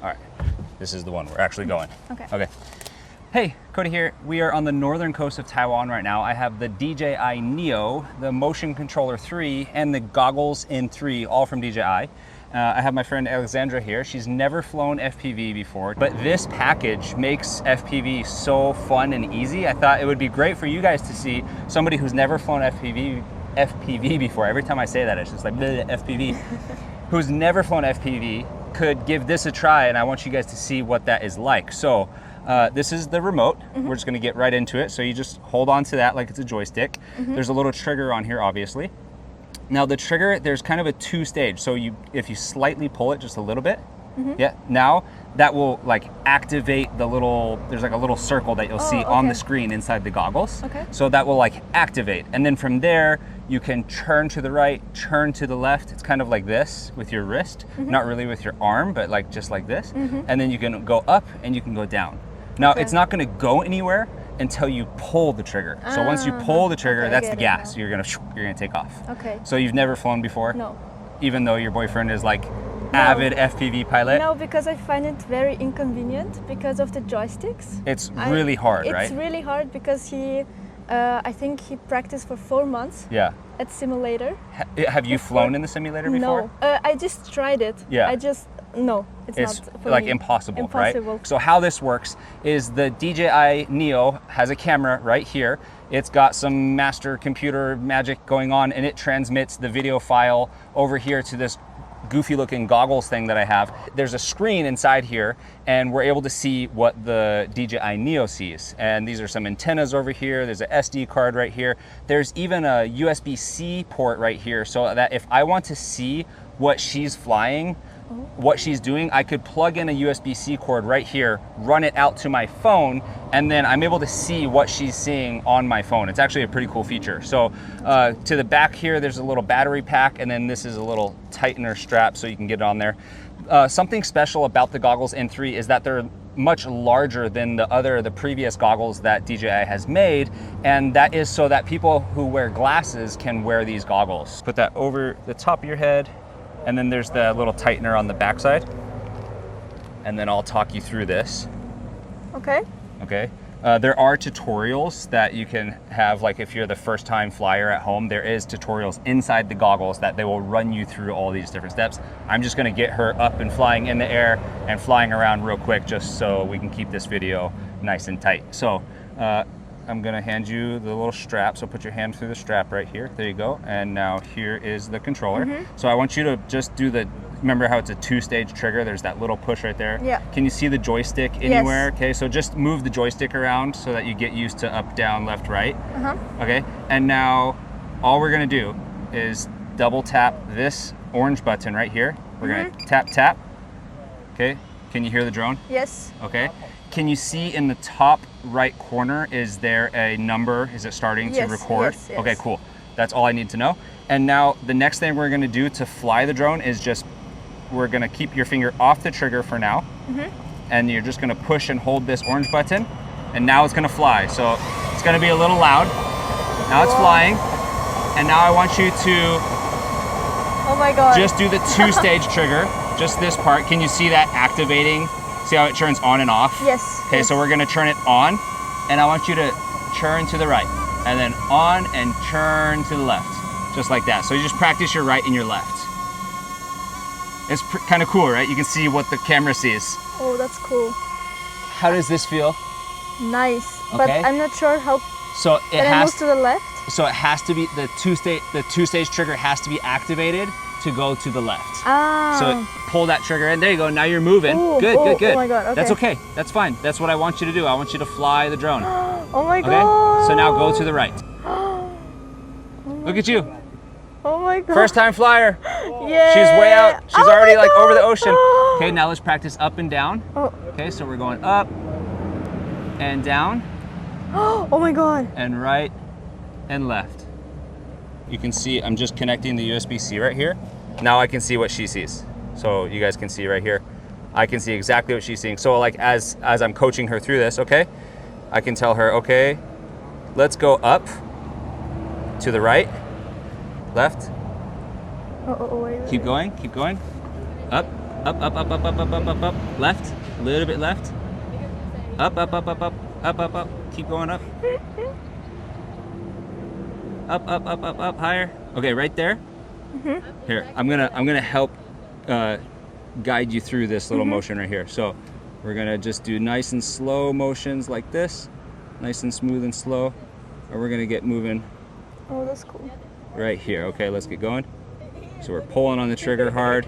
All right, this is the one we're actually going. Okay. Okay. Hey, Cody here. We are on the northern coast of Taiwan right now. I have the DJI Neo, the Motion Controller 3, and the Goggles N3, all from DJI. I have my friend Alexandra here. She's never flown FPV before, but this package makes FPV so fun and easy. I thought it would be great for you guys to see somebody who's never flown FPV before. Every time I say that, it's just like FPV. Who's never flown FPV could give this a try, and I want you guys to see what that is like. So this is the remote. We're just gonna get right into it. So you just hold on to that like it's a joystick. There's a little trigger on here, obviously. Now the trigger, there's kind of a two-stage. So if you slightly pull it just a little bit, yeah, now that will like activate the little, there's like a little circle that you'll see on the screen inside the goggles. Okay. So that will like activate. And then from there, you can turn to the right, turn to the left. It's kind of like this with your wrist, not really with your arm, but like just like this. And then you can go up and you can go down. Now it's not gonna go anywhere until you pull the trigger. So once you pull the trigger, that's the gas. You're gonna take off. Okay. So you've never flown before? No. Even though your boyfriend is like avid FPV pilot? No, because I find it very inconvenient because of the joysticks. It's really hard, right? It's really hard because I think he practiced for 4 months. Yeah. At simulator. Have you flown in the simulator before? No, I just tried it. Yeah. No, it's not for like me. impossible, right? So how this works is the DJI Neo has a camera right here. It's got some master computer magic going on, and it transmits the video file over here to this goofy looking goggles thing that I have. There's a screen inside here, and we're able to see what the DJI Neo sees. And these are some antennas over here. There's a SD card right here. There's even a USB-C port right here, so that if I want to see what she's flying, what she's doing, I could plug in a USB-C cord right here, run it out to my phone, and then I'm able to see what she's seeing on my phone. It's actually a pretty cool feature. So to the back here, there's a little battery pack, and then this is a little tightener strap so you can get it on there. Something special about the Goggles N3 is that they're much larger than the previous goggles that DJI has made, and that is so that people who wear glasses can wear these goggles. Put that over the top of your head, and then there's the little tightener on the backside. And then I'll talk you through this. Okay. Okay. There are tutorials that you can have, like if you're the first time flyer at home, there is tutorials inside the goggles that they will run you through all these different steps. I'm just gonna get her up and flying in the air and flying around real quick just so we can keep this video nice and tight. So I'm gonna hand you the little strap. So put your hand through the strap right here. There you go. And now here is the controller. So I want you to just do remember how it's a two-stage trigger? There's that little push right there. Yeah. Can you see the joystick anywhere? Yes. Okay, so just move the joystick around so that you get used to up, down, left, right. Okay, and now all we're gonna do is double tap this orange button right here. We're gonna tap, tap. Okay, can you hear the drone? Yes. Okay. Can you see in the top right corner, is there a number? Is it starting to record? Yes, yes. Okay, cool. That's all I need to know. And now the next thing we're gonna do to fly the drone is we're gonna keep your finger off the trigger for now. And you're just gonna push and hold this orange button, and now it's gonna fly. So it's gonna be a little loud. Now it's flying. And now I want you to oh my God. Just do the two-stage trigger, just this part. Can you see that activating? See how it turns on and off? Yes. Okay, so we're gonna turn it on, and I want you to turn to the right, and then on and turn to the left, just like that. So you just practice your right and your left. It's kind of cool, right? You can see what the camera sees. Oh, that's cool. How does this feel? Nice, but I'm not sure how. So it has to the left. So it has to be the two-stage trigger has to be activated to go to the left. So pull that trigger in. There you go. Now you're moving. Ooh, good. Oh my God. Okay. That's okay. That's fine. That's what I want you to do. I want you to fly the drone. Oh my God. Okay. So now go to the right. Look at you. Oh my God. First time flyer. Yeah. She's way out. She's already like over the ocean. Okay. Now let's practice up and down. Okay. So we're going up and down. Oh my God. And right and left. You can see I'm just connecting the USB-C right here. Now I can see what she sees. So you guys can see right here. I can see exactly what she's seeing. So like as I'm coaching her through this, okay, I can tell her, okay, let's go up to the right, left. Wait. Keep going, up, Up, up, up, up, up, up, up, up, up. Left. A little bit left. Up, up, up, up, up, up, up, up. Keep going up. Up, up, up, up, up, higher. Okay, right there. Here, I'm gonna help guide you through this little motion right here. So we're gonna just do nice and slow motions like this, nice and smooth and slow, and we're gonna get moving. Oh, that's cool. Right here. Okay, let's get going. So we're pulling on the trigger hard,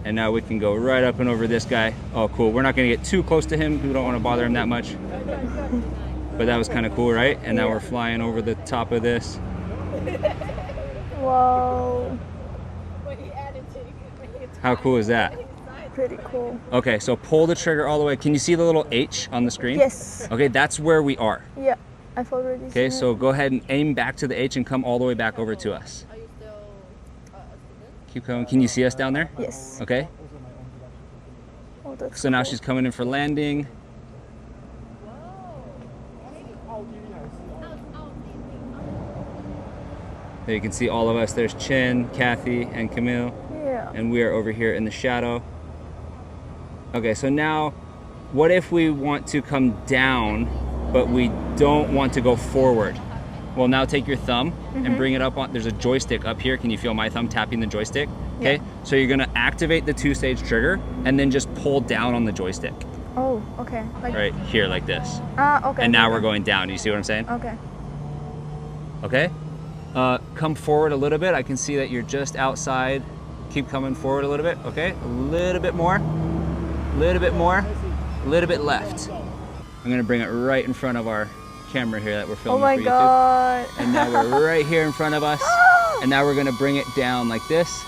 and now we can go right up and over this guy. Oh, cool. We're not gonna get too close to him. We don't want to bother him that much. But that was kind of cool, right? And now we're flying over the top of this. Wow. How cool is that? Pretty cool. Okay, so pull the trigger all the way. Can you see the little H on the screen? Yes. Okay, that's where we are. Yeah, I've already Okay, seen so it. go ahead and aim back to the H and come all the way back over to us. Keep going. Can you see us down there? Yes. Okay. Oh, that's So now cool. she's coming in for landing. There you can see all of us. There's Chin, Kathy, and Camille. Yeah. And we are over here in the shadow. Okay, so now what if we want to come down, but we don't want to go forward? Well, now take your thumb and bring it up on, there's a joystick up here. Can you feel my thumb tapping the joystick? Okay, so you're gonna activate the 2-stage trigger and then just pull down on the joystick. Oh, okay. Like, Right here, like this. okay. And now okay. we're going down. Do you see what I'm saying? Okay. Okay. Come forward a little bit. I can see that you're just outside. Keep coming forward a little bit. Okay, a little bit more. A little bit more. A little bit left. I'm gonna bring it right in front of our camera here that we're Oh filming my for YouTube. god. And now we're right here in front of us. And now we're gonna bring it down like this.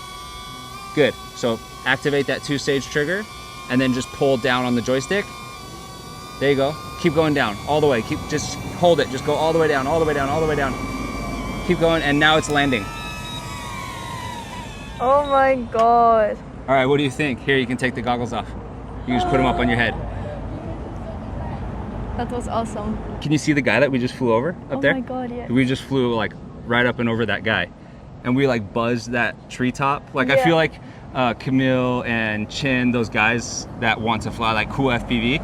Good. So activate that 2-stage trigger and then just pull down on the joystick. There you go. Keep going down all the way. Just hold it. Just go all the way down, all the way down, all the way down. Keep going, and now it's landing. Oh my god. All right, what do you think? Here, you can take the goggles off. You can just put them up on your head. That was awesome. Can you see the guy that we just flew over up there? Oh my god, yeah. We just flew like right up and over that guy. And we like buzzed that treetop. Like I Yeah. feel like Camille and Chin, those guys that want to fly like cool FPV,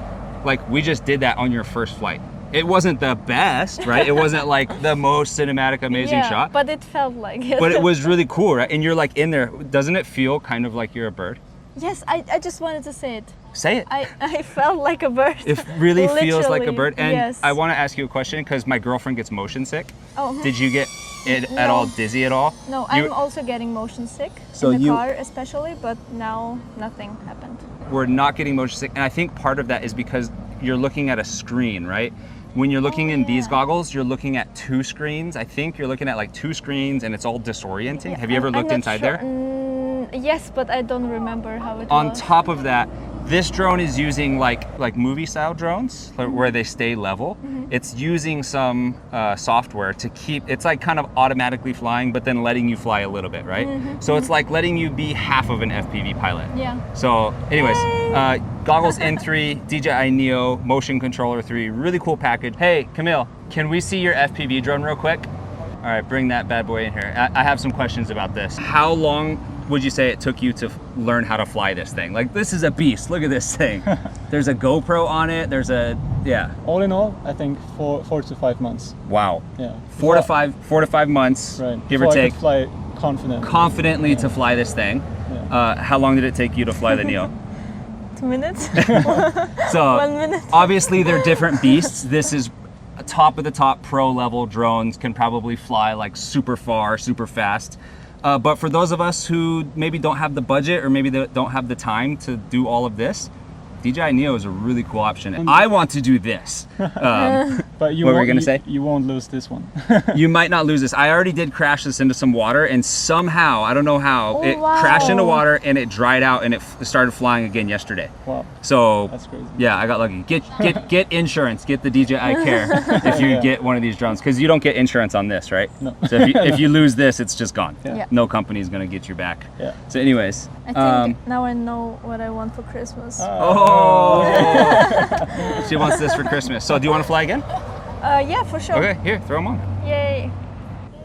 like we just did that on your first flight. It wasn't the best, right? It wasn't like the most cinematic, amazing Yeah, shot. but it felt like it. But it was really cool, right? And you're like in there. Doesn't it feel kind of like you're a bird? Yes, I just wanted to say it. Say it. I felt like a bird. It really feels like a Literally, bird. And yes. I want to ask you a question because my girlfriend gets motion sick. Oh. Did you get it at No. all dizzy at all? No, You- I'm also getting motion sick So in the you- car especially, but now nothing happened. We're not getting motion sick. And I think part of that is because you're looking at a screen, right? When you're looking in these yeah. goggles, you're looking at 2 screens. I think you're looking at like 2 screens and it's all disorienting. Have you ever I'm looked not inside sure. there? Yes, but I don't remember how it On was. top of that, this drone is using like movie style drones where they stay level. It's using some software to keep, it's like kind of automatically flying, but then letting you fly a little bit, right? So it's like letting you be half of an FPV pilot. Yeah. So anyways, Goggles N3, DJI Neo Motion Controller 3, really cool package. Hey, Camille, can we see your FPV drone real quick? All right, bring that bad boy in here. I have some questions about this. How long would you say it took you to learn how to fly this thing? Like, this is a beast. Look at this thing. There's a GoPro on it. There's a, yeah. All in all, I think 4 to 5 months. Wow. Yeah. 4 to 5 months, Right. give or Before I take, could fly confident. confidently to fly this thing. Yeah. How long did it take you to fly the Neo? 2 minutes. So 1 minute. obviously they're different beasts. This is a top of the top pro level drones, can probably fly like super far, super fast. But for those of us who maybe don't have the budget or maybe they don't have the time to do all of this, DJI Neo is a really cool option. I want to do this. But you What were won't, you gonna say? You won't lose this one. You might not lose this. I already did crash this into some water and somehow, I don't know how, Oh, it wow. crashed into water and it dried out and it started flying again yesterday. Wow. So That's crazy. yeah, I got lucky. Get insurance. Get the DJI Care if you Yeah. get one of these drones, because you don't get insurance on this, right? No. So if you lose this, it's just gone. Yeah. Yeah. No company is gonna get you back. Yeah. So anyways, I think now I know what I want for Christmas. oh, she wants this for Christmas. So do you want to fly again? Yeah, for sure. Okay, here, throw them on. Yay.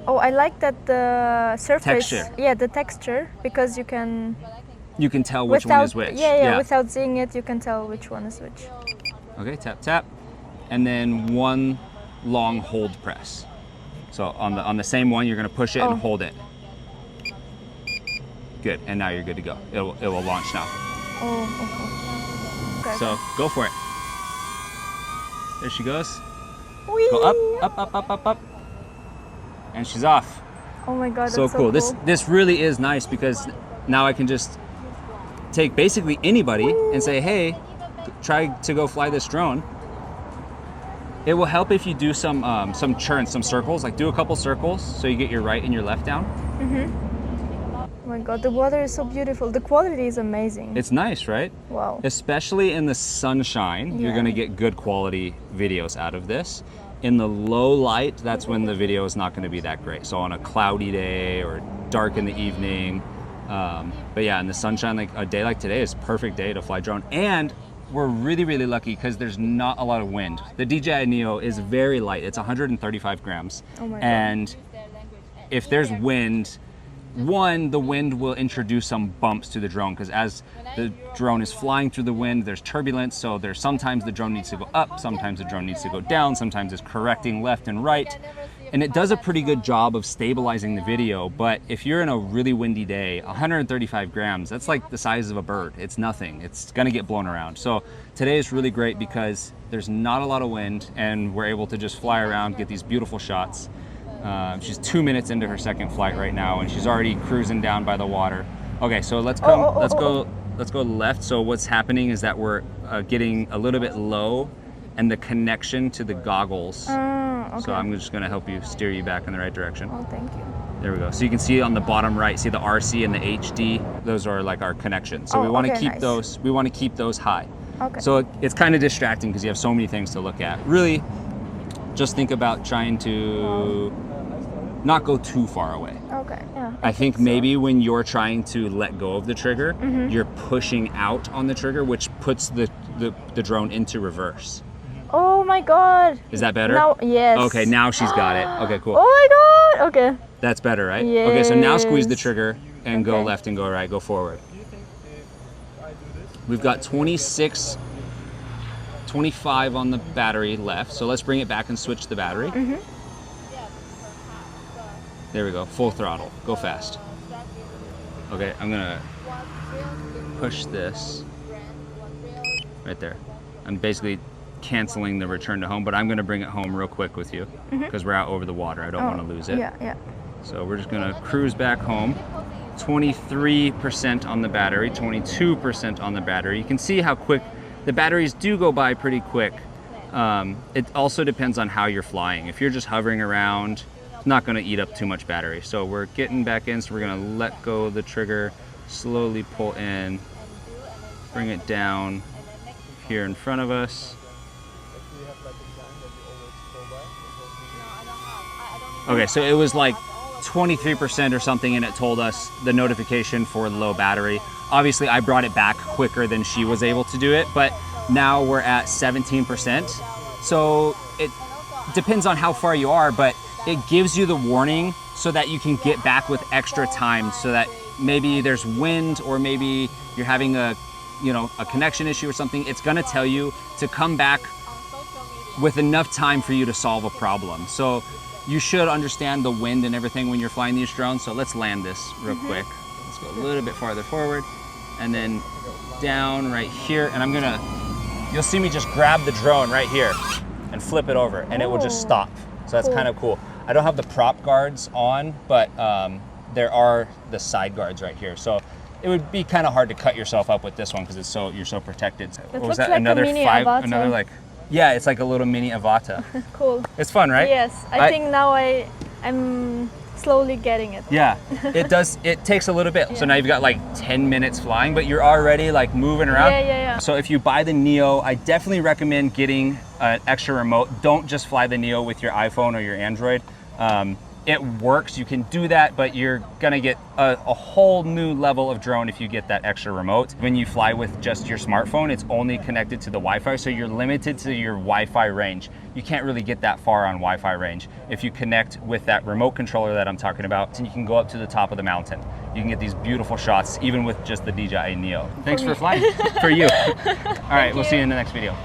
Oh, I like that the surface. Texture. Yeah, the texture, because you can You can tell which one is which. Yeah, without seeing it, you can tell which one is which. Okay, tap, tap. And then one long hold press. So on the same one, you're gonna push it and hold it. Good, and now you're good to go. It will launch now. Oh, okay. So go for it. There she goes. Whee! Go up. And she's off. Oh my god, So that's cool. so cool. This really is nice because now I can just take basically anybody and say, hey, try to go fly this drone. It will help if you do some churns, some circles, like do a couple circles so you get your right and your left down. Oh my god, the water is so beautiful. The quality is amazing. It's nice, right? Wow. Especially in the sunshine, you're gonna get good quality videos out of this. In the low light, that's when the video is not gonna be that great. So on a cloudy day or dark in the evening. But yeah, in the sunshine, like a day like today is a perfect day to fly drone. And we're really, really lucky because there's not a lot of wind. The DJI Neo is very light. It's 135 grams. Oh my god. And if there's wind, the wind will introduce some bumps to the drone because as the drone is flying through the wind, there's turbulence. So there's sometimes the drone needs to go up, sometimes the drone needs to go down, sometimes it's correcting left and right. And it does a pretty good job of stabilizing the video. But if you're in a really windy day, 135 grams, that's like the size of a bird. It's nothing. It's gonna get blown around. So today is really great because there's not a lot of wind and we're able to just fly around, get these beautiful shots. She's 2 minutes into her second flight right now and she's already cruising down by the water. Okay, so let's go left. So what's happening is that we're getting a little bit low and the connection to the goggles. Okay. So I'm just gonna help you steer you back in the right direction. Oh, thank you. There we go. So you can see on the bottom right, see the RC and the HD, those are like our connections. So we wanna keep those, high. Okay. So it's kind of distracting because you have so many things to look at. Really, just think about trying to not go too far away. Okay. Yeah. I think maybe when you're trying to let go of the trigger, you're pushing out on the trigger, which puts the drone into reverse. Oh my god. Is that better? Now, yes. Okay, now she's got it. Okay, cool. Oh my god. Okay. That's better, right? Yes. Okay, so now squeeze the trigger and go Okay. left and go right, go forward. We've got 26, 25 on the battery left. So let's bring it back and switch the battery. There we go, full throttle, go fast. Okay, I'm gonna push this right there. I'm basically canceling the return to home, but I'm gonna bring it home real quick with you because we're out over the water. I don't want to lose it. Yeah. So we're just gonna cruise back home. 23% on the battery, 22% on the battery. You can see how quick the batteries do go by pretty quick. It also depends on how you're flying. If you're just hovering around, it's not gonna eat up too much battery. So we're getting back in, so we're gonna let go of the trigger, slowly pull in, bring it down here in front of us. Okay, so it was like 23% or something and it told us the notification for low battery. Obviously I brought it back quicker than she was able to do it, but now we're at 17%. So it depends on how far you are, but it gives you the warning so that you can get back with extra time so that maybe there's wind or maybe you're having a connection issue or something. It's gonna tell you to come back with enough time for you to solve a problem. So you should understand the wind and everything when you're flying these drones. So let's land this real quick. Let's go a little bit farther forward and then down right here. And you'll see me just grab the drone right here and flip it over and it will just stop. So that's kind of cool. I don't have the prop guards on, but there are the side guards right here. So it would be kind of hard to cut yourself up with this one because you're so protected. It What was looks that? like Another a mini five, avatar. another like, yeah, it's like a little mini Avata. Cool. It's fun, right? Yes, I think now I'm slowly getting it. Yeah, it does. It takes a little bit. So now you've got like 10 minutes flying, but you're already like moving around. Yeah. So if you buy the Neo, I definitely recommend getting an extra remote. Don't just fly the Neo with your iPhone or your Android. It works, you can do that, but you're gonna get a whole new level of drone if you get that extra remote. When you fly with just your smartphone, it's only connected to the Wi-Fi, so you're limited to your Wi-Fi range. You can't really get that far on Wi-Fi range. If you connect with that remote controller that I'm talking about, you can go up to the top of the mountain. You can get these beautiful shots, even with just the DJI Neo. Thanks for flying. For you. All right, we'll see you in the next video.